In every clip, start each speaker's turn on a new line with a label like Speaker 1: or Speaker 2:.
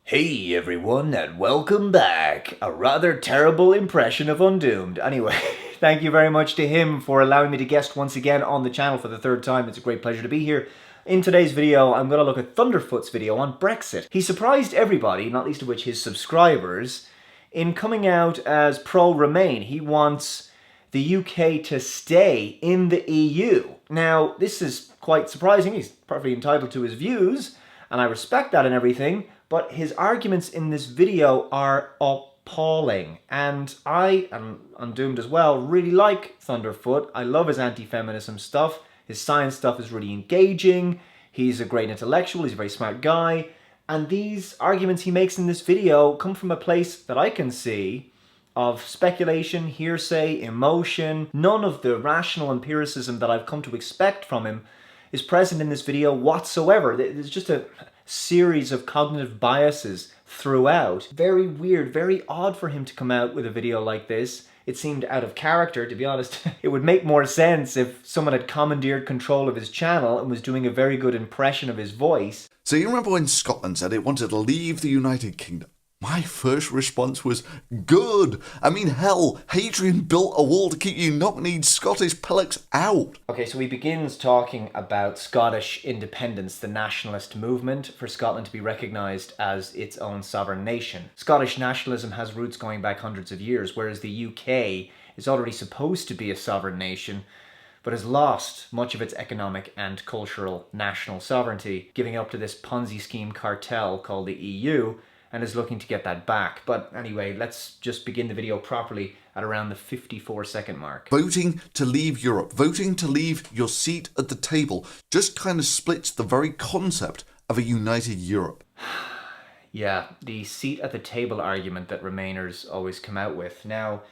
Speaker 1: Hey everyone, and welcome back. A rather terrible impression of Undoomed. Anyway, thank you very much to him for allowing me to guest once again on the channel for the third time. It's a great pleasure to be here. In today's video, I'm going to look at Thunderf00t's video on Brexit. He surprised everybody, not least of which his subscribers, in coming out as pro-Remain. He wants the UK to stay in the EU. Now, this is quite surprising. He's perfectly entitled to his views, and I respect that and everything. But his arguments in this video are appalling. And I, and Undoomed as well, really like Thunderf00t. I love his anti-feminism stuff. His science stuff is really engaging. He's a great intellectual. He's a very smart guy. And these arguments he makes in this video come from a place that I can see of speculation, hearsay, emotion. None of the rational empiricism that I've come to expect from him is present in this video whatsoever. There's just a series of cognitive biases throughout. Very weird, very odd for him to come out with a video like this. It seemed out of character, to be honest. It would make more sense if someone had commandeered control of his channel and was doing a very good impression of his voice.
Speaker 2: So you remember when Scotland said it wanted to leave the United Kingdom? My first response was, good! I mean, hell, Hadrian built a wall to keep you knock-kneed Scottish pellets out.
Speaker 1: Okay, so he begins talking about Scottish independence, the nationalist movement, for Scotland to be recognised as its own sovereign nation. Scottish nationalism has roots going back hundreds of years, whereas the UK is already supposed to be a sovereign nation, but has lost much of its economic and cultural national sovereignty, giving up to this Ponzi scheme cartel called the EU, and is looking to get that back. But anyway, let's just begin the video properly at around the 54-second mark.
Speaker 2: Voting to leave Europe, voting to leave your seat at the table, just kind of splits the very concept of a united Europe.
Speaker 1: Yeah, the seat at the table argument that Remainers always come out with. Now,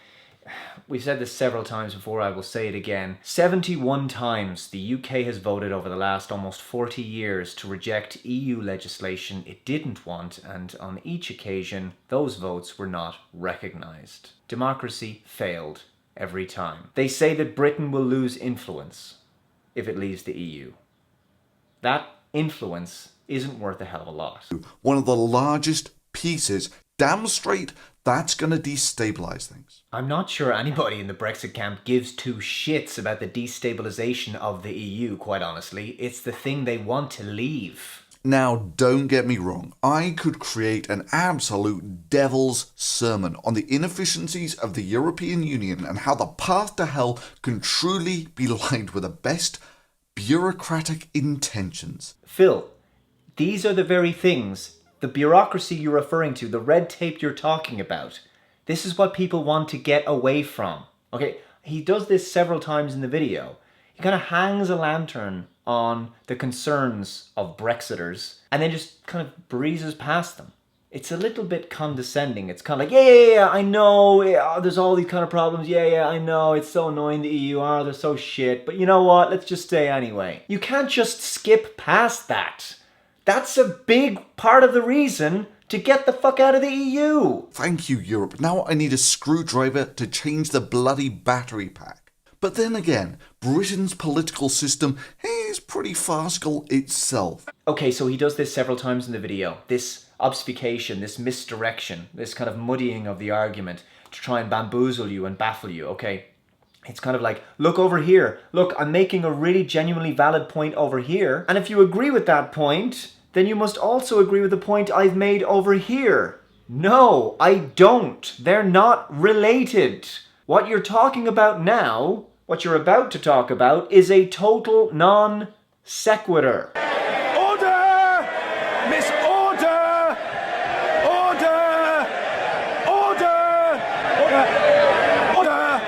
Speaker 1: we've said this several times before, I will say it again. 71 times the UK has voted over the last almost 40 years to reject EU legislation it didn't want, and on each occasion, those votes were not recognised. Democracy failed every time. They say that Britain will lose influence if it leaves the EU. That influence isn't worth a hell of a lot.
Speaker 2: One of the largest pieces, damn straight, that's going to destabilise things.
Speaker 1: I'm not sure anybody in the Brexit camp gives two shits about the destabilisation of the EU, quite honestly. It's the thing they want to leave.
Speaker 2: Now, don't get me wrong. I could create an absolute devil's sermon on the inefficiencies of the European Union and how the path to hell can truly be lined with the best bureaucratic intentions.
Speaker 1: Phil, these are the very things, the bureaucracy you're referring to, the red tape you're talking about. This is what people want to get away from. Okay, he does this several times in the video. He kind of hangs a lantern on the concerns of Brexiters and then just kind of breezes past them. It's a little bit condescending. It's kind of like, yeah, I know, there's all these kind of problems. Yeah, I know, it's so annoying, the EU, they're so shit. But you know what, let's just stay anyway. You can't just skip past that. That's a big part of the reason to get the fuck out of the EU.
Speaker 2: Thank you, Europe. Now I need a screwdriver to change the bloody battery pack. But then again, Britain's political system is pretty farcical itself.
Speaker 1: Okay, so he does this several times in the video. This obfuscation, this misdirection, this kind of muddying of the argument to try and bamboozle you and baffle you, okay? It's kind of like, look over here. Look, I'm making a really genuinely valid point over here. And if you agree with that point, then you must also agree with the point I've made over here. No, I don't. They're not related. What you're talking about now, what you're about to talk about, is a total non sequitur.
Speaker 3: Order! Miss Order! Order! Order! Order!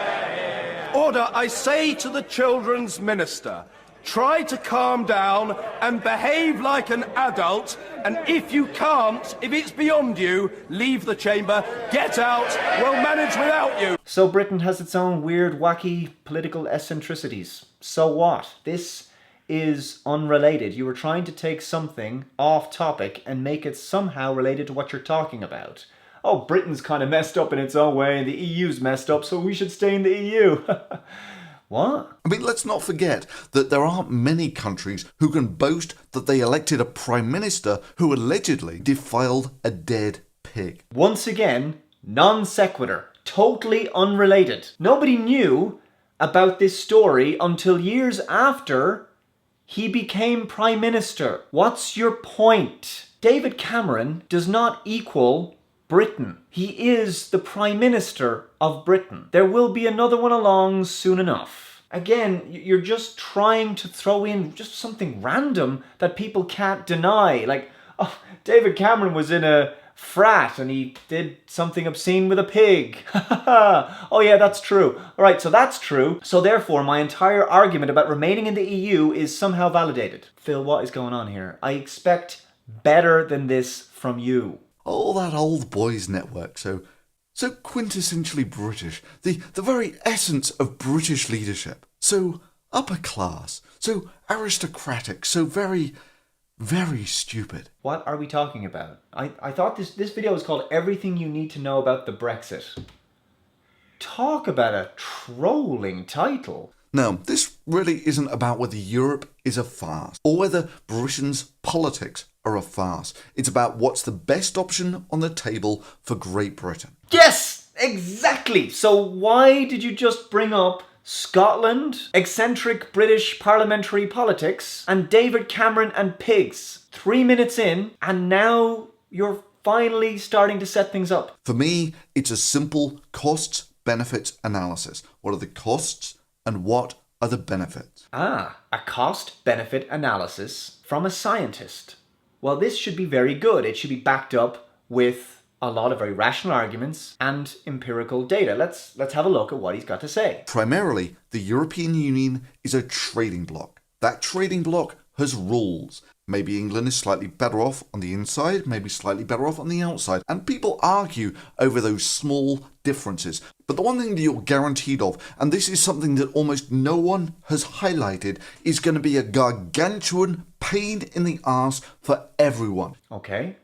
Speaker 3: Order, I say to the Children's Minister, try to calm down and behave like an adult, and if you can't, if it's beyond you, leave the chamber, get out, we'll manage without you.
Speaker 1: So Britain has its own weird, wacky political eccentricities. So what? This is unrelated. You were trying to take something off topic and make it somehow related to what you're talking about. Oh, Britain's kind of messed up in its own way and the EU's messed up, so we should stay in the EU. What?
Speaker 2: I mean, let's not forget that there aren't many countries who can boast that they elected a prime minister who allegedly defiled a dead pig.
Speaker 1: Once again, non sequitur. Totally unrelated. Nobody knew about this story until years after he became prime minister. What's your point? David Cameron does not equal Britain. He is the prime minister of Britain. There will be another one along soon enough. Again, you're just trying to throw in just something random that people can't deny. Like, oh, David Cameron was in a frat and he did something obscene with a pig. Oh yeah, that's true. Alright, so that's true. So therefore, my entire argument about remaining in the EU is somehow validated. Phil, what is going on here? I expect better than this from you.
Speaker 2: Oh, that old boys network, so quintessentially British, the very essence of British leadership. So upper class, so aristocratic, so very, very stupid.
Speaker 1: What are we talking about? I thought this video was called Everything You Need to Know About the Brexit. Talk about a trolling title.
Speaker 2: Now, this really isn't about whether Europe is a farce or whether Britain's politics are a farce. It's about what's the best option on the table for Great Britain.
Speaker 1: Yes, exactly. So why did you just bring up Scotland, eccentric British parliamentary politics, and David Cameron and pigs? 3 minutes in, and now you're finally starting to set things up.
Speaker 2: For me, it's a simple costs-benefits analysis. What are the costs and what are the benefits?
Speaker 1: Ah, a cost-benefit analysis from a scientist. Well, this should be very good. It should be backed up with a lot of very rational arguments and empirical data. Let's have a look at what he's got to say.
Speaker 2: Primarily, the European Union is a trading bloc. That trading bloc has rules. Maybe England is slightly better off on the inside, maybe slightly better off on the outside. And people argue over those small differences. But the one thing that you're guaranteed of, and this is something that almost no one has highlighted, is going to be a gargantuan pain in the arse for everyone.
Speaker 1: Okay.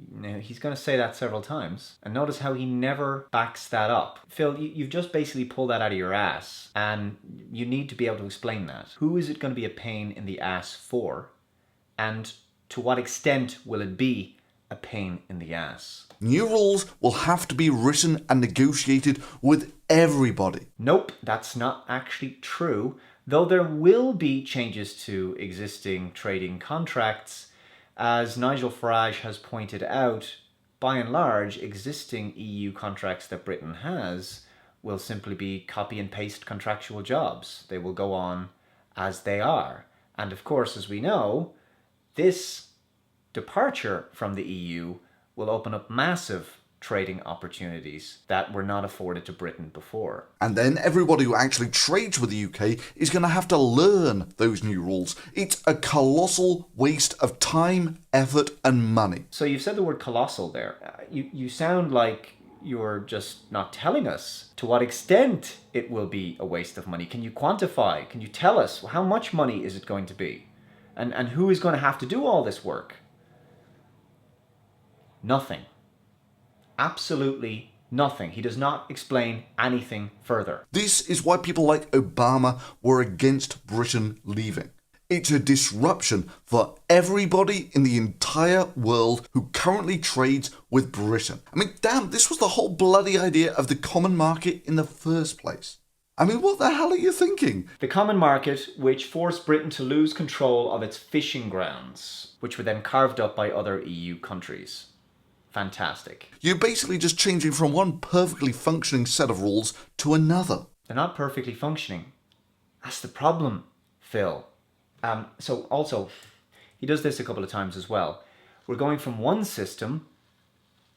Speaker 1: Now, he's going to say that several times. And notice how he never backs that up. Phil, you've just basically pulled that out of your ass. And you need to be able to explain that. Who is it going to be a pain in the ass for? And to what extent will it be a pain in the ass?
Speaker 2: New rules will have to be written and negotiated with everybody.
Speaker 1: Nope, that's not actually true. Though there will be changes to existing trading contracts, as Nigel Farage has pointed out, by and large, existing EU contracts that Britain has will simply be copy and paste contractual jobs. They will go on as they are. And of course, as we know, this departure from the EU will open up massive trading opportunities that were not afforded to Britain before.
Speaker 2: And then everybody who actually trades with the UK is going to have to learn those new rules. It's a colossal waste of time, effort, and money.
Speaker 1: So you've said the word colossal there. You sound like you're just not telling us to what extent it will be a waste of money. Can you quantify? Can you tell us how much money is it going to be? And who is going to have to do all this work? Nothing. Absolutely nothing. He does not explain anything further.
Speaker 2: This is why people like Obama were against Britain leaving. It's a disruption for everybody in the entire world who currently trades with Britain. I mean, damn, this was the whole bloody idea of the common market in the first place. I mean, what the hell are you thinking?
Speaker 1: The common market, which forced Britain to lose control of its fishing grounds, which were then carved up by other EU countries. Fantastic.
Speaker 2: You're basically just changing from one perfectly functioning set of rules to another.
Speaker 1: They're not perfectly functioning. That's the problem, Phil. So also, he does this a couple of times as well. We're going from one system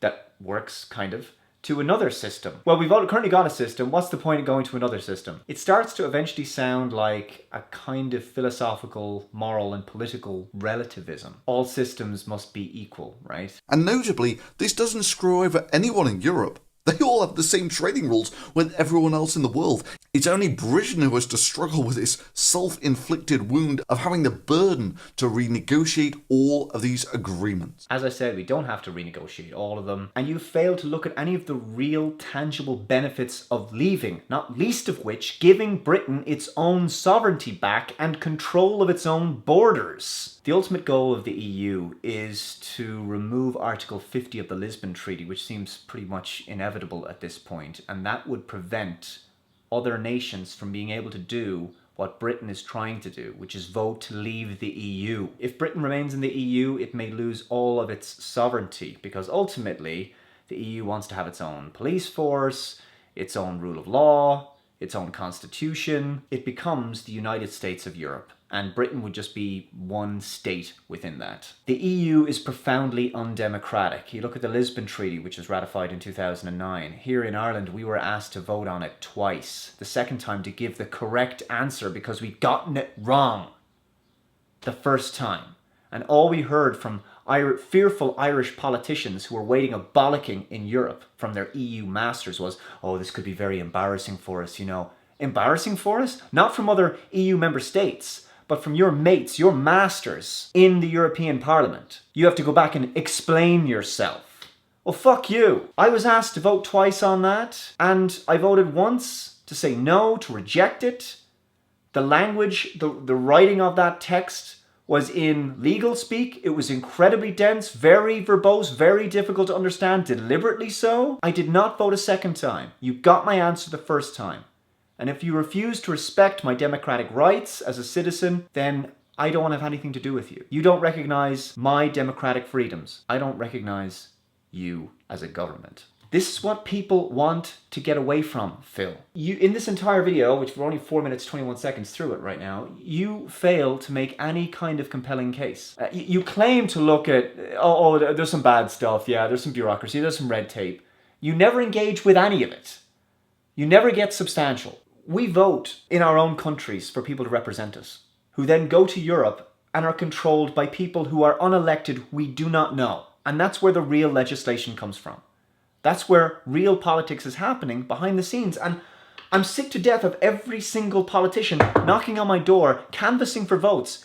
Speaker 1: that works, kind of, to another system. Well, we've currently got a system. What's the point of going to another system? It starts to eventually sound like a kind of philosophical, moral, and political relativism. All systems must be equal, right?
Speaker 2: And notably, this doesn't screw over anyone in Europe. They all have the same trading rules with everyone else in the world. It's only Britain who has to struggle with this self-inflicted wound of having the burden to renegotiate all of these agreements.
Speaker 1: As I said, we don't have to renegotiate all of them. And you fail to look at any of the real tangible benefits of leaving, not least of which giving Britain its own sovereignty back and control of its own borders. The ultimate goal of the EU is to remove Article 50 of the Lisbon Treaty, which seems pretty much inevitable at this point, and that would prevent other nations from being able to do what Britain is trying to do, which is vote to leave the EU. If Britain remains in the EU, it may lose all of its sovereignty, because ultimately the EU wants to have its own police force, its own rule of law, its own constitution. It becomes the United States of Europe, and Britain would just be one state within that. The EU is profoundly undemocratic. You look at the Lisbon Treaty, which was ratified in 2009. Here in Ireland, we were asked to vote on it twice. The second time to give the correct answer because we'd gotten it wrong the first time. And all we heard from fearful Irish politicians who were waiting a bollocking in Europe from their EU masters was, oh, this could be very embarrassing for us, you know. Embarrassing for us? Not from other EU member states, but from your mates, your masters in the European Parliament. You have to go back and explain yourself. Well, fuck you. I was asked to vote twice on that, and I voted once to say no, to reject it. The language, the writing of that text was in legal speak. It was incredibly dense, very verbose, very difficult to understand, deliberately so. I did not vote a second time. You got my answer the first time. And if you refuse to respect my democratic rights as a citizen, then I don't want to have anything to do with you. You don't recognize my democratic freedoms. I don't recognize you as a government. This is what people want to get away from, Phil. You, in this entire video, which we're only 4 minutes, 21 seconds through it right now, you fail to make any kind of compelling case. You claim to look at, oh, there's some bad stuff, yeah, there's some bureaucracy, there's some red tape. You never engage with any of it. You never get substantial. We vote in our own countries for people to represent us, who then go to Europe and are controlled by people who are unelected we do not know. And that's where the real legislation comes from. That's where real politics is happening behind the scenes. And I'm sick to death of every single politician knocking on my door, canvassing for votes.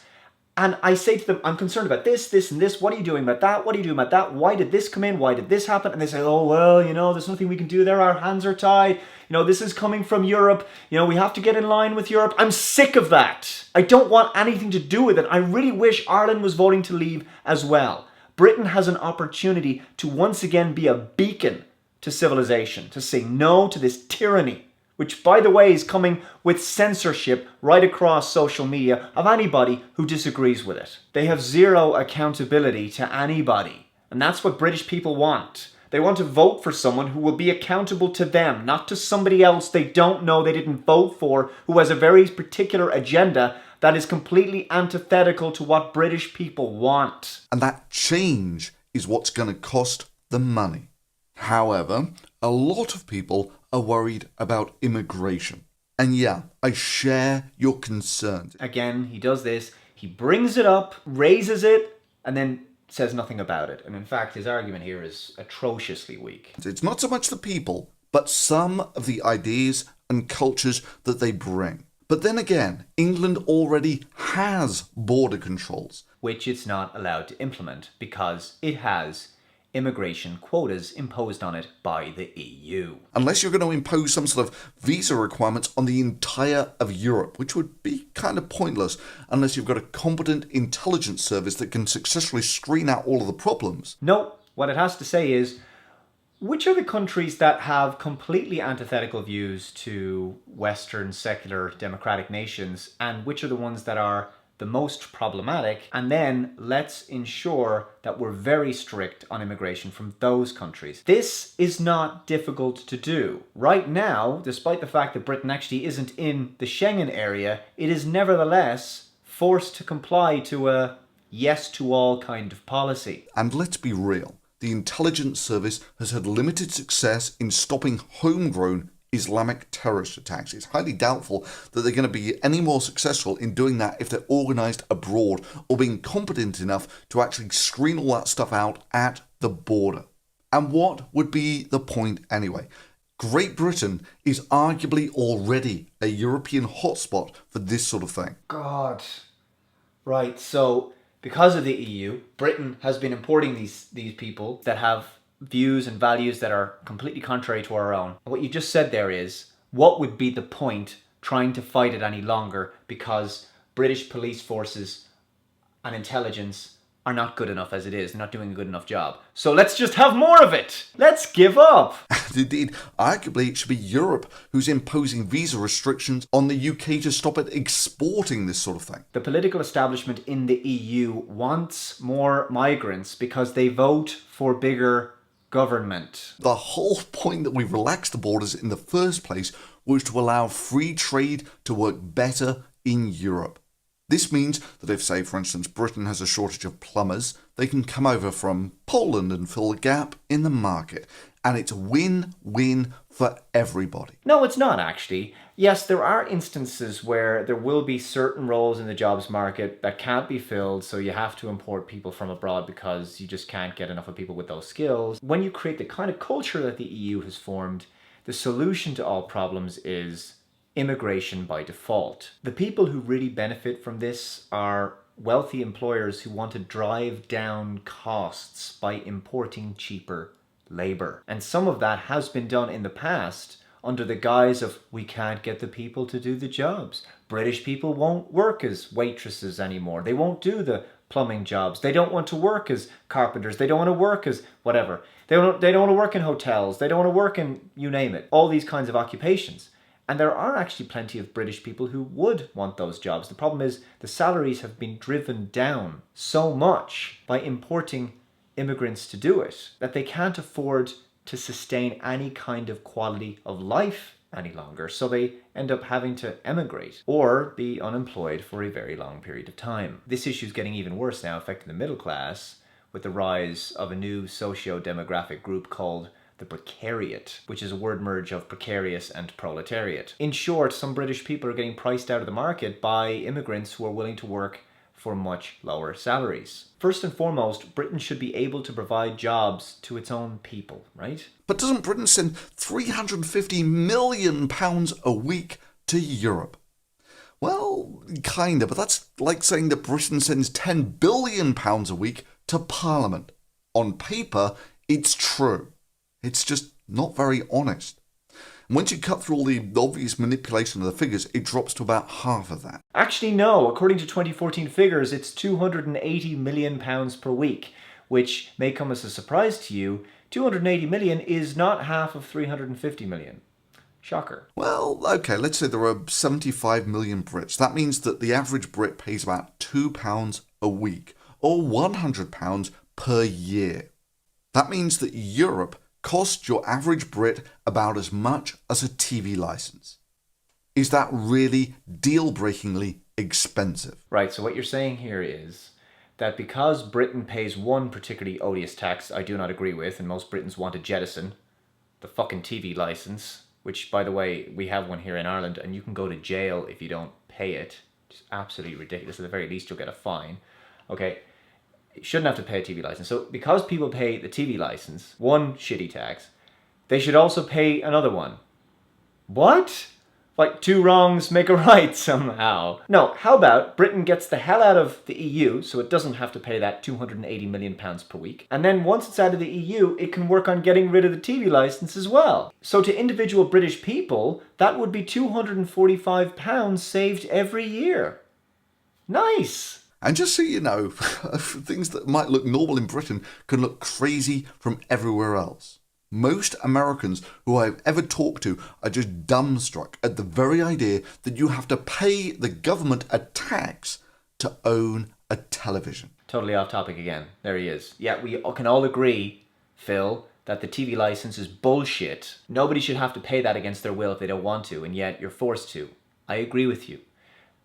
Speaker 1: And I say to them, I'm concerned about this, this, and this. What are you doing about that? What are you doing about that? Why did this come in? Why did this happen? And they say, oh, well, you know, there's nothing we can do there. Our hands are tied. You know, this is coming from Europe. You know, we have to get in line with Europe. I'm sick of that. I don't want anything to do with it. I really wish Ireland was voting to leave as well. Britain has an opportunity to once again be a beacon to civilization, to say no to this tyranny, which, by the way, is coming with censorship right across social media of anybody who disagrees with it. They have zero accountability to anybody, and that's what British people want. They want to vote for someone who will be accountable to them, not to somebody else they don't know, they didn't vote for, who has a very particular agenda that is completely antithetical to what British people want.
Speaker 2: And that change is what's going to cost them money. However, a lot of people are worried about immigration. And yeah, I share your concerns.
Speaker 1: Again, he does this, he brings it up, raises it, and then says nothing about it. And in fact, his argument here is atrociously weak.
Speaker 2: It's not so much the people, but some of the ideas and cultures that they bring. But then again, England already has border controls,
Speaker 1: which it's not allowed to implement because it has immigration quotas imposed on it by the EU.
Speaker 2: Unless you're going to impose some sort of visa requirements on the entire of Europe, which would be kind of pointless unless you've got a competent intelligence service that can successfully screen out all of the problems.
Speaker 1: No, what it has to say is, which are the countries that have completely antithetical views to Western secular democratic nations, and which are the ones that are the most problematic, and then let's ensure that we're very strict on immigration from those countries. This is not difficult to do. Right now, despite the fact that Britain actually isn't in the Schengen area, it is nevertheless forced to comply to a yes to all kind of policy.
Speaker 2: And let's be real, the intelligence service has had limited success in stopping homegrown Islamic terrorist attacks. It's highly doubtful that they're going to be any more successful in doing that if they're organised abroad or being competent enough to actually screen all that stuff out at the border. And what would be the point anyway? Great Britain is arguably already a European hotspot for this sort of thing.
Speaker 1: God. Right, so because of the EU, Britain has been importing these people that have views and values that are completely contrary to our own. What you just said there is, what would be the point trying to fight it any longer because British police forces and intelligence are not good enough as it is. They're not doing a good enough job. So let's just have more of it. Let's give up.
Speaker 2: Indeed, arguably it should be Europe who's imposing visa restrictions on the UK to stop it exporting this sort of thing.
Speaker 1: The political establishment in the EU wants more migrants because they vote for bigger government.
Speaker 2: The whole point that we relaxed the borders in the first place was to allow free trade to work better in Europe. This means that if, say, for instance, Britain has a shortage of plumbers, they can come over from Poland and fill the gap in the market. And it's win-win for everybody.
Speaker 1: No, it's not actually. Yes, there are instances where there will be certain roles in the jobs market that can't be filled, so you have to import people from abroad because you just can't get enough of people with those skills. When you create the kind of culture that the EU has formed, the solution to all problems is immigration by default. The people who really benefit from this are wealthy employers who want to drive down costs by importing cheaper labor. And some of that has been done in the past under the guise of we can't get the people to do the jobs. British people won't work as waitresses anymore. They won't do the plumbing jobs. They don't want to work as carpenters. They don't want to work as whatever. They don't want to work in hotels. They don't want to work in, you name it, all these kinds of occupations. And there are actually plenty of British people who would want those jobs. The problem is the salaries have been driven down so much by importing immigrants to do it that they can't afford to sustain any kind of quality of life any longer. So they end up having to emigrate or be unemployed for a very long period of time. This issue is getting even worse now, affecting the middle class with the rise of a new socio-demographic group called the precariat, which is a word merge of precarious and proletariat. In short, some British people are getting priced out of the market by immigrants who are willing to work for much lower salaries. First and foremost, Britain should be able to provide jobs to its own people, right?
Speaker 2: But doesn't Britain send £350 million a week to Europe? Well, kinda, but that's like saying that Britain sends £10 billion a week to Parliament. On paper, it's true. It's just not very honest. And once you cut through all the obvious manipulation of the figures, it drops to about half of that.
Speaker 1: Actually, no. According to 2014 figures, it's £280 million per week, which may come as a surprise to you. 280 million is not half of 350 million. Shocker.
Speaker 2: Well, okay, let's say there are 75 million Brits. That means that the average Brit pays about £2 a week, or £100 per year. That means that Europe costs your average Brit about as much as a TV license. Is that really deal-breakingly expensive?
Speaker 1: Right, so what you're saying here is that because Britain pays one particularly odious tax I do not agree with, and most Britons want to jettison, the fucking TV license, which, by the way, we have one here in Ireland, and you can go to jail if you don't pay it. It's absolutely ridiculous. At the very least, you'll get a fine. Okay, you shouldn't have to pay a TV license. So because people pay the TV license, one shitty tax, they should also pay another one. What? Like two wrongs make a right somehow. No, how about Britain gets the hell out of the EU so it doesn't have to pay that £280 million per week. And then once it's out of the EU, it can work on getting rid of the TV license as well. So to individual British people, that would be £245 saved every year. Nice.
Speaker 2: And just so you know, things that might look normal in Britain can look crazy from everywhere else. Most Americans who I've ever talked to are just dumbstruck at the very idea that you have to pay the government a tax to own a television.
Speaker 1: Totally off topic again. There he is. Yeah, we can all agree, Phil, that the TV license is bullshit. Nobody should have to pay that against their will if they don't want to, and yet you're forced to. I agree with you.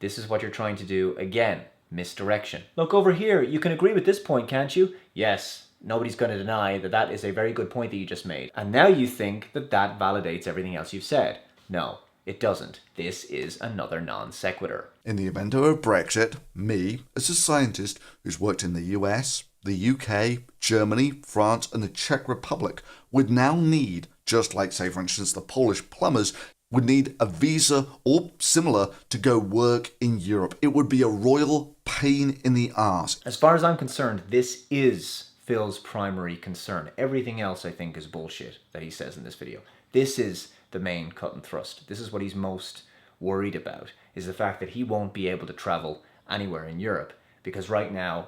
Speaker 1: This is what you're trying to do again. Misdirection. Look over here, you can agree with this point, can't you? Yes, nobody's going to deny that that is a very good point that you just made. And now you think that that validates everything else you've said. No, it doesn't. This is another non sequitur.
Speaker 2: In the event of a Brexit, me, as a scientist who's worked in the US, the UK, Germany, France, and the Czech Republic would now need, just like, say, for instance, the Polish plumbers, would need a visa or similar to go work in Europe. It would be a royal pain in the arse.
Speaker 1: As far as I'm concerned, this is Phil's primary concern. Everything else, I think, is bullshit that he says in this video. This is the main cut and thrust. This is what he's most worried about, is the fact that he won't be able to travel anywhere in Europe, because right now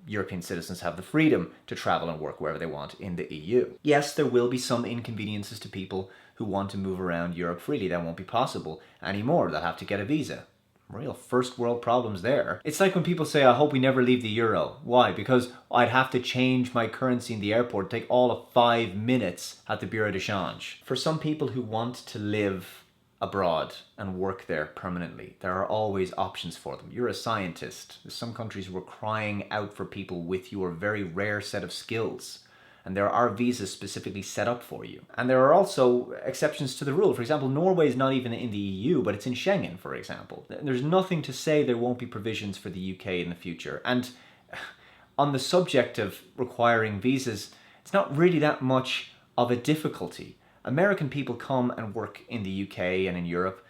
Speaker 1: European citizens have the freedom to travel and work wherever they want in the EU. Yes, there will be some inconveniences to people who want to move around Europe freely. That won't be possible anymore. They'll have to get a visa. Real first world problems there. It's like when people say, I hope we never leave the euro. Why? Because I'd have to change my currency in the airport, take all of 5 minutes at the bureau de change. For some people who want to live abroad and work there permanently, there are always options for them. You're a scientist. There's some countries who are crying out for people with your very rare set of skills. And there are visas specifically set up for you. And there are also exceptions to the rule. For example, Norway is not even in the EU, but it's in Schengen, for example. There's nothing to say there won't be provisions for the UK in the future. And on the subject of requiring visas, it's not really that much of a difficulty. American people come and work in the UK and in Europe,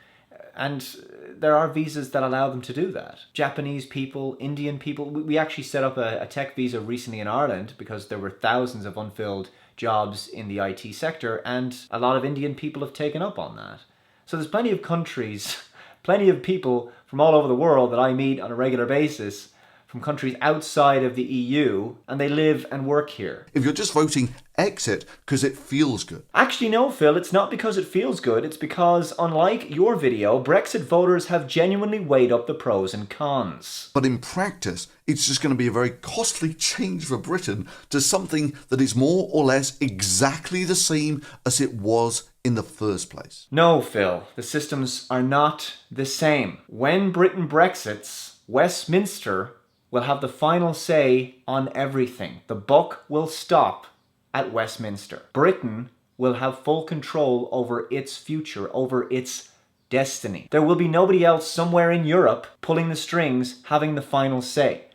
Speaker 1: and there are visas that allow them to do that. Japanese people, Indian people, we actually set up a tech visa recently in Ireland because there were thousands of unfilled jobs in the IT sector, and a lot of Indian people have taken up on that. So there's plenty of countries, plenty of people from all over the world that I meet on a regular basis from countries outside of the EU, and they live and work here.
Speaker 2: If you're just voting exit because it feels good.
Speaker 1: Actually, no, Phil, it's not because it feels good. It's because, unlike your video, Brexit voters have genuinely weighed up the pros and cons.
Speaker 2: But in practice, it's just going to be a very costly change for Britain to something that is more or less exactly the same as it was in the first place.
Speaker 1: No, Phil, the systems are not the same. When Britain Brexits, Westminster will have the final say on everything. The buck will stop at Westminster. Britain will have full control over its future, over its destiny. There will be nobody else somewhere in Europe pulling the strings, having the final say.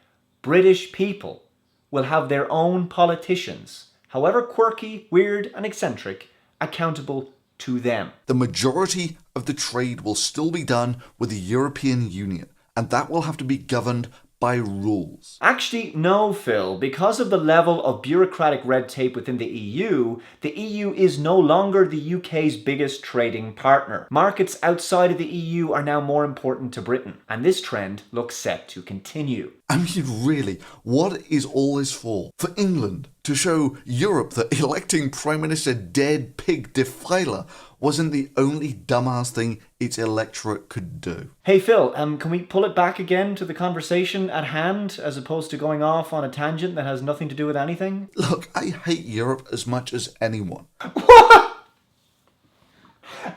Speaker 1: British people will have their own politicians, however quirky, weird, and eccentric, accountable to them.
Speaker 2: The majority of the trade will still be done with the European Union, and that will have to be governed by rules.
Speaker 1: Actually, no, Phil. Because of the level of bureaucratic red tape within the EU is no longer the UK's biggest trading partner. Markets outside of the EU are now more important to Britain, and this trend looks set to continue.
Speaker 2: I mean, really, what is all this for? For England to show Europe that electing Prime Minister Dead Pig Defiler wasn't the only dumbass thing its electorate could do.
Speaker 1: Hey Phil, can we pull it back again to the conversation at hand, as opposed to going off on a tangent that has nothing to do with anything?
Speaker 2: Look, I hate Europe as much as anyone.
Speaker 1: What?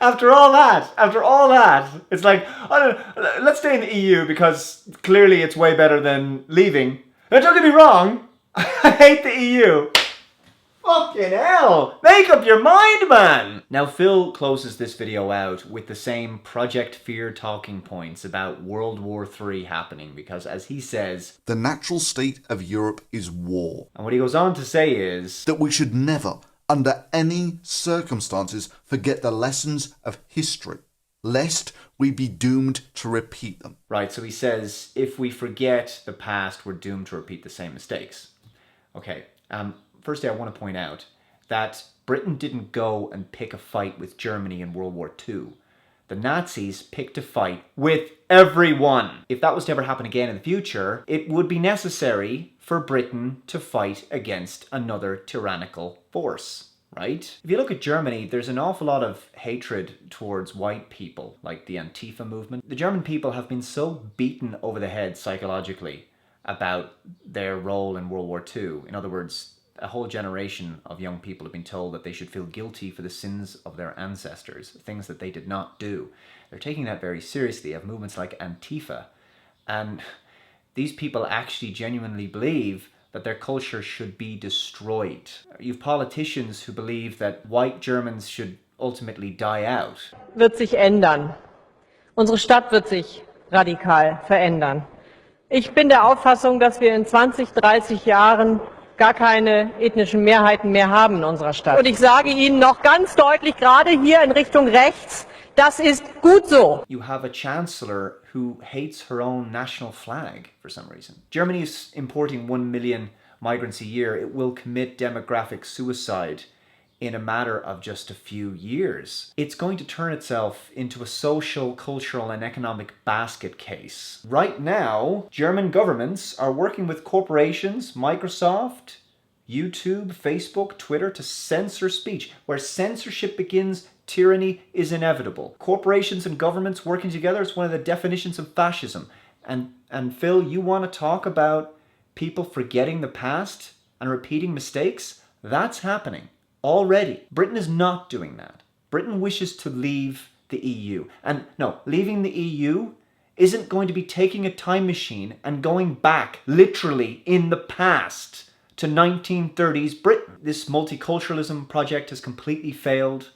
Speaker 1: After all that, it's like, let's stay in the EU because clearly it's way better than leaving. Now, don't get me wrong, I hate the EU. Fucking hell! Make up your mind, man! Now, Phil closes this video out with the same Project Fear talking points about World War III happening because, as he says,
Speaker 2: the natural state of Europe is war.
Speaker 1: And what he goes on to say is
Speaker 2: that we should never, under any circumstances, forget the lessons of history, lest we be doomed to repeat them.
Speaker 1: Right, so he says, if we forget the past, we're doomed to repeat the same mistakes. Okay, firstly, I want to point out that Britain didn't go and pick a fight with Germany in World War II. The Nazis picked a fight with everyone. If that was to ever happen again in the future, it would be necessary for Britain to fight against another tyrannical force, right? If you look at Germany, there's an awful lot of hatred towards white people, like the Antifa movement. The German people have been so beaten over the head psychologically about their role in World War II. In other words, a whole generation of young people have been told that they should feel guilty for the sins of their ancestors, things that they did not do. They're taking that very seriously. You have movements like Antifa, and these people actually genuinely believe that their culture should be destroyed. You have politicians who believe that white Germans should ultimately die out.
Speaker 4: Wird sich ändern. Unsere Stadt wird sich radikal verändern. Ich bin der Auffassung, dass wir in 20, 30 Jahren gar keine ethnischen Mehrheiten mehr haben in unserer Stadt. Und ich sage Ihnen noch ganz deutlich, gerade hier in Richtung rechts, das ist gut so.
Speaker 1: You have a chancellor who hates her own national flag for some reason. Germany is importing 1 million migrants a year. It will commit demographic suicide in a matter of just a few years. It's going to turn itself into a social, cultural, and economic basket case. Right now, German governments are working with corporations, Microsoft, YouTube, Facebook, Twitter, to censor speech. Where censorship begins, tyranny is inevitable. Corporations and governments working together is one of the definitions of fascism. And Phil, you want to talk about people forgetting the past and repeating mistakes? That's happening already. Britain is not doing that. Britain wishes to leave the EU. And no, leaving the EU isn't going to be taking a time machine and going back, literally, in the past to 1930s Britain. This multiculturalism project has completely failed.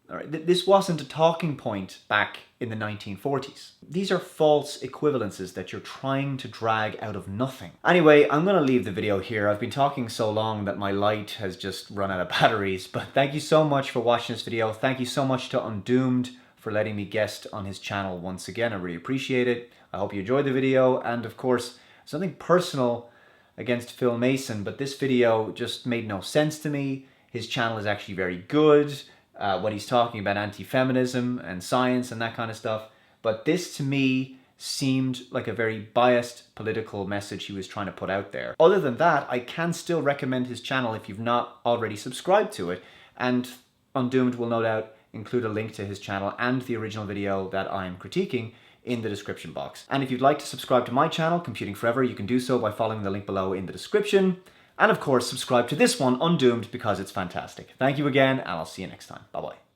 Speaker 1: All right, this wasn't a talking point back in the 1940s. These are false equivalences that you're trying to drag out of nothing. Anyway, I'm going to leave the video here. I've been talking so long that my light has just run out of batteries, but thank you so much for watching this video. Thank you so much to Undoomed for letting me guest on his channel once again. I really appreciate it. I hope you enjoyed the video, and of course, something personal against Phil Mason, but this video just made no sense to me. His channel is actually very good. What he's talking about anti-feminism and science and that kind of stuff. But this to me seemed like a very biased political message he was trying to put out there. Other than that, I can still recommend his channel if you've not already subscribed to it. And Undoomed will no doubt include a link to his channel and the original video that I'm critiquing in the description box. And if you'd like to subscribe to my channel, Computing Forever, you can do so by following the link below in the description. And of course, subscribe to this one, Undoomed, because it's fantastic. Thank you again, and I'll see you next time. Bye-bye.